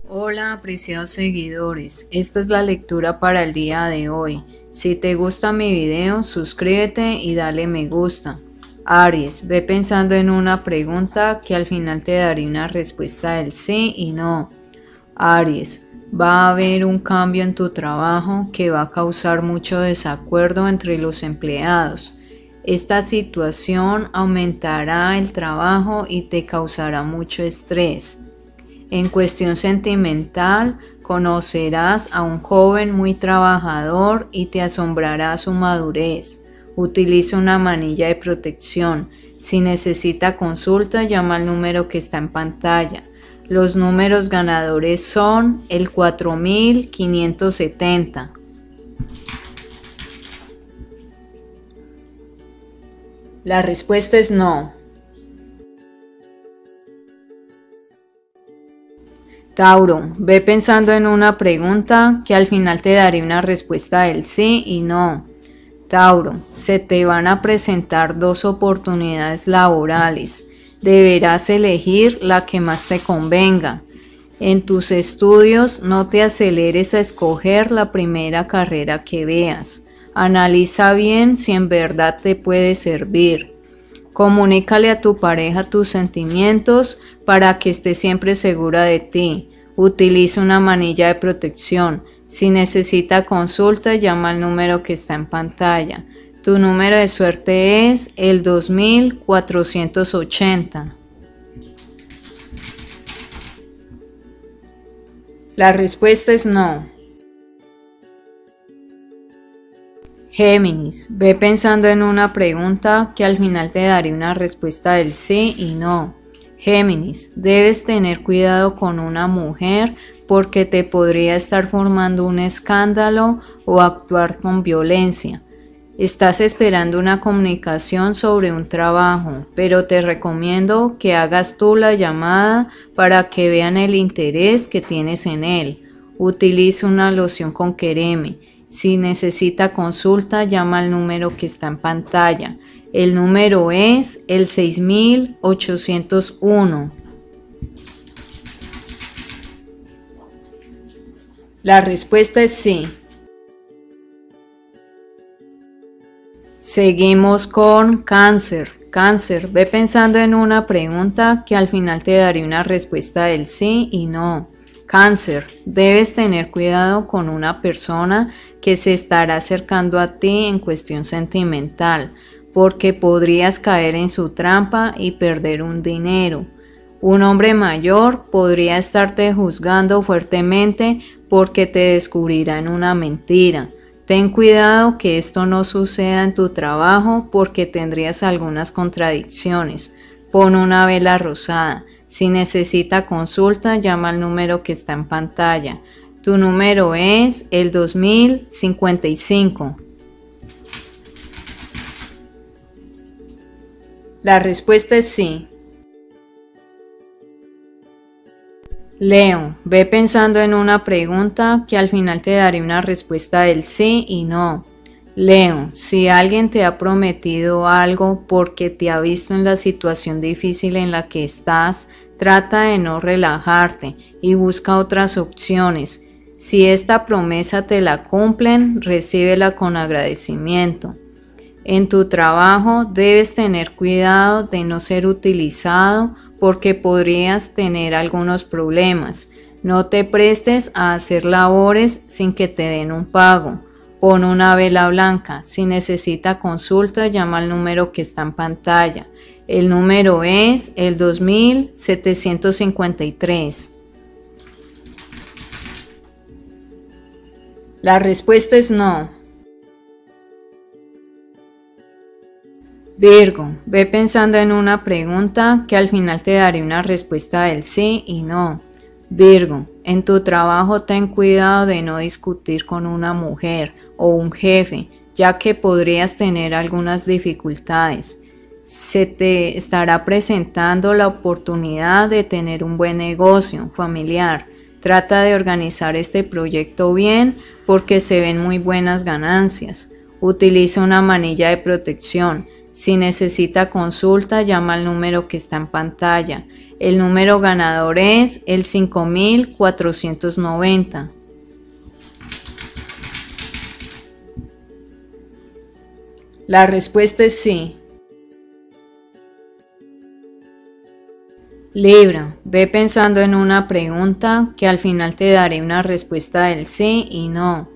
Hola, apreciados seguidores, esta es la lectura para el día de hoy. Si te gusta mi video, suscríbete y dale me gusta. Aries, ve pensando en una pregunta que al final te daré una respuesta del sí y no. Aries, va a haber un cambio en tu trabajo que va a causar mucho desacuerdo entre los empleados. Esta situación aumentará el trabajo y te causará mucho estrés. En cuestión sentimental, conocerás a un joven muy trabajador y te asombrará su madurez. Utiliza una manilla de protección. Si necesita consulta, llama al número que está en pantalla. Los números ganadores son el 4570. La respuesta es no. Tauro, ve pensando en una pregunta que al final te daré una respuesta del sí y no. Tauro, se te van a presentar dos oportunidades laborales. Deberás elegir la que más te convenga. En tus estudios no te aceleres a escoger la primera carrera que veas. Analiza bien si en verdad te puede servir. Comunícale a tu pareja tus sentimientos para que esté siempre segura de ti. Utiliza una manilla de protección. Si necesita consulta, llama al número que está en pantalla. Tu número de suerte es el 2480. La respuesta es no. Géminis, ve pensando en una pregunta que al final te daré una respuesta del sí y no. Géminis, debes tener cuidado con una mujer porque te podría estar formando un escándalo o actuar con violencia. Estás esperando una comunicación sobre un trabajo, pero te recomiendo que hagas tú la llamada para que vean el interés que tienes en él. Utiliza una loción con quereme. Si necesita consulta, llama al número que está en pantalla. El número es el 6801. La respuesta es sí. Seguimos con Cáncer. Cáncer, ve pensando en una pregunta que al final te daré una respuesta del sí y no. Cáncer, debes tener cuidado con una persona que se estará acercando a ti en cuestión sentimental, porque podrías caer en su trampa y perder un dinero. Un hombre mayor podría estarte juzgando fuertemente porque te descubrirá en una mentira. Ten cuidado que esto no suceda en tu trabajo porque tendrías algunas contradicciones. Pon una vela rosada. Si necesita consulta, llama al número que está en pantalla. Tu número es el 2055. La respuesta es sí. Leo, ve pensando en una pregunta que al final te daré una respuesta del sí y no. Leo, si alguien te ha prometido algo porque te ha visto en la situación difícil en la que estás, trata de no relajarte y busca otras opciones. Si esta promesa te la cumplen, recíbela con agradecimiento. En tu trabajo debes tener cuidado de no ser utilizado porque podrías tener algunos problemas. No te prestes a hacer labores sin que te den un pago. Pon una vela blanca. Si necesita consulta, llama al número que está en pantalla. El número es el 2753. La respuesta es no. Virgo, ve pensando en una pregunta que al final te daré una respuesta del sí y no. Virgo, en tu trabajo ten cuidado de no discutir con una mujer o un jefe, ya que podrías tener algunas dificultades. Se te estará presentando la oportunidad de tener un buen negocio familiar. Trata de organizar este proyecto bien porque se ven muy buenas ganancias. Utiliza una manilla de protección. Si necesita consulta, llama al número que está en pantalla. El número ganador es el 5490. La respuesta es sí. Libra, ve pensando en una pregunta que al final te daré una respuesta del sí y no.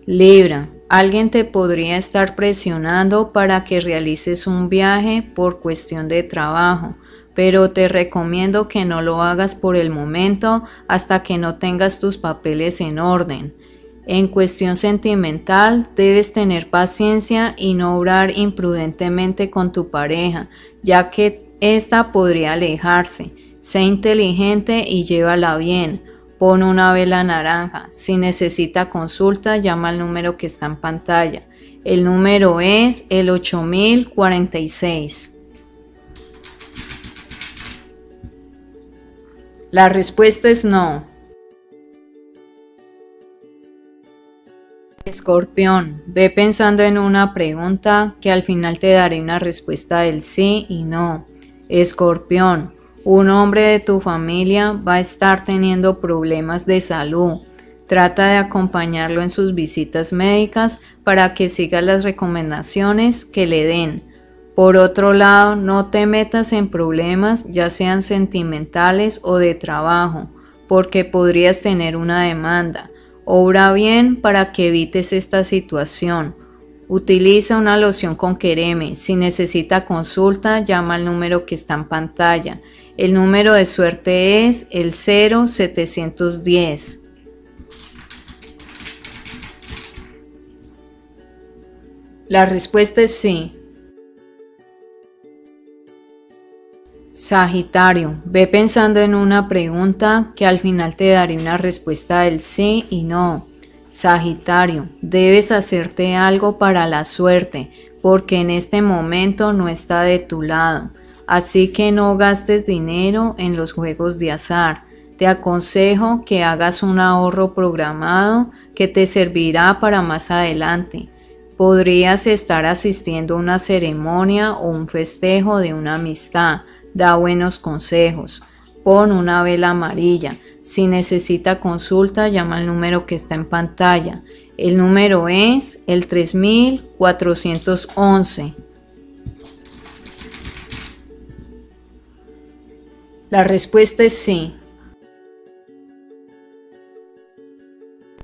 Libra, alguien te podría estar presionando para que realices un viaje por cuestión de trabajo, pero te recomiendo que no lo hagas por el momento hasta que no tengas tus papeles en orden. En cuestión sentimental, debes tener paciencia y no obrar imprudentemente con tu pareja, ya que ésta podría alejarse. Sé inteligente y llévala bien. Pon una vela naranja. Si necesita consulta, llama al número que está en pantalla. El número es el 8046. La respuesta es no. Escorpión, ve pensando en una pregunta que al final te daré una respuesta del sí y no. Escorpión, un hombre de tu familia va a estar teniendo problemas de salud. Trata de acompañarlo en sus visitas médicas para que siga las recomendaciones que le den. Por otro lado, no te metas en problemas, ya sean sentimentales o de trabajo, porque podrías tener una demanda. Obra bien para que evites esta situación. Utiliza una loción con quereme. Si necesita consulta, llama al número que está en pantalla. El número de suerte es el 0710. La respuesta es sí. Sagitario, ve pensando en una pregunta que al final te daré una respuesta del sí y no. Sagitario, debes hacerte algo para la suerte, porque en este momento no está de tu lado. Así que no gastes dinero en los juegos de azar. Te aconsejo que hagas un ahorro programado que te servirá para más adelante. Podrías estar asistiendo a una ceremonia o un festejo de una amistad. Da buenos consejos. Pon una vela amarilla. Si necesita consulta, llama al número que está en pantalla. El número es el 3411. La respuesta es sí.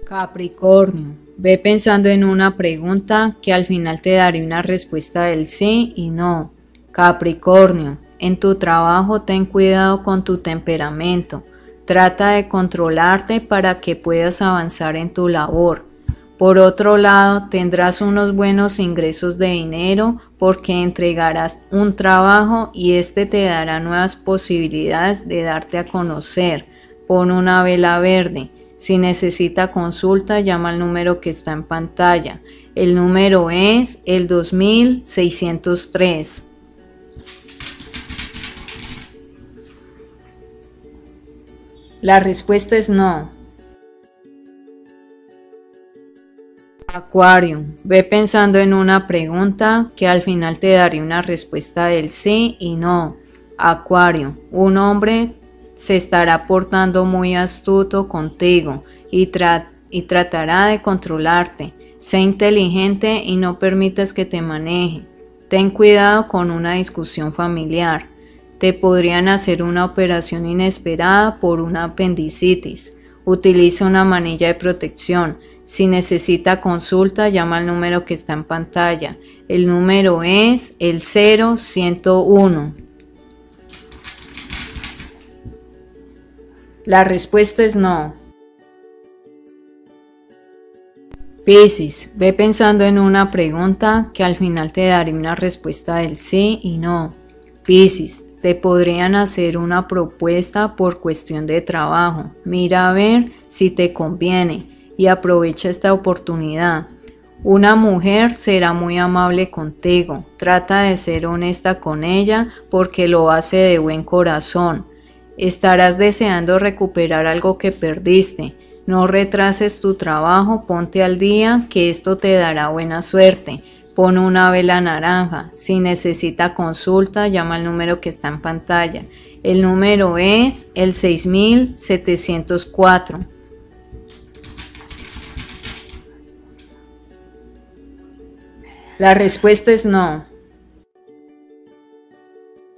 Capricornio, ve pensando en una pregunta que al final te daré una respuesta del sí y no. Capricornio, en tu trabajo ten cuidado con tu temperamento. Trata de controlarte para que puedas avanzar en tu labor. Por otro lado, tendrás unos buenos ingresos de dinero porque entregarás un trabajo y este te dará nuevas posibilidades de darte a conocer. Pon una vela verde. Si necesita consulta, llama al número que está en pantalla. El número es el 2603. La respuesta es no. Acuario, ve pensando en una pregunta que al final te daré una respuesta del sí y no. Acuario, un hombre se estará portando muy astuto contigo y tratará de controlarte. Sé inteligente y no permitas que te maneje. Ten cuidado con una discusión familiar. Te podrían hacer una operación inesperada por una apendicitis. Utiliza una manilla de protección. Si necesita consulta, llama al número que está en pantalla. El número es el 0101. La respuesta es no. Piscis, ve pensando en una pregunta que al final te daré una respuesta del sí y no. Piscis, te podrían hacer una propuesta por cuestión de trabajo. Mira a ver si te conviene y aprovecha esta oportunidad. Una mujer será muy amable contigo. Trata de ser honesta con ella porque lo hace de buen corazón. Estarás deseando recuperar algo que perdiste. No retrases tu trabajo, ponte al día que esto te dará buena suerte. Pon una vela naranja. Si necesita consulta, llama al número que está en pantalla. El número es el 6704. La respuesta es no.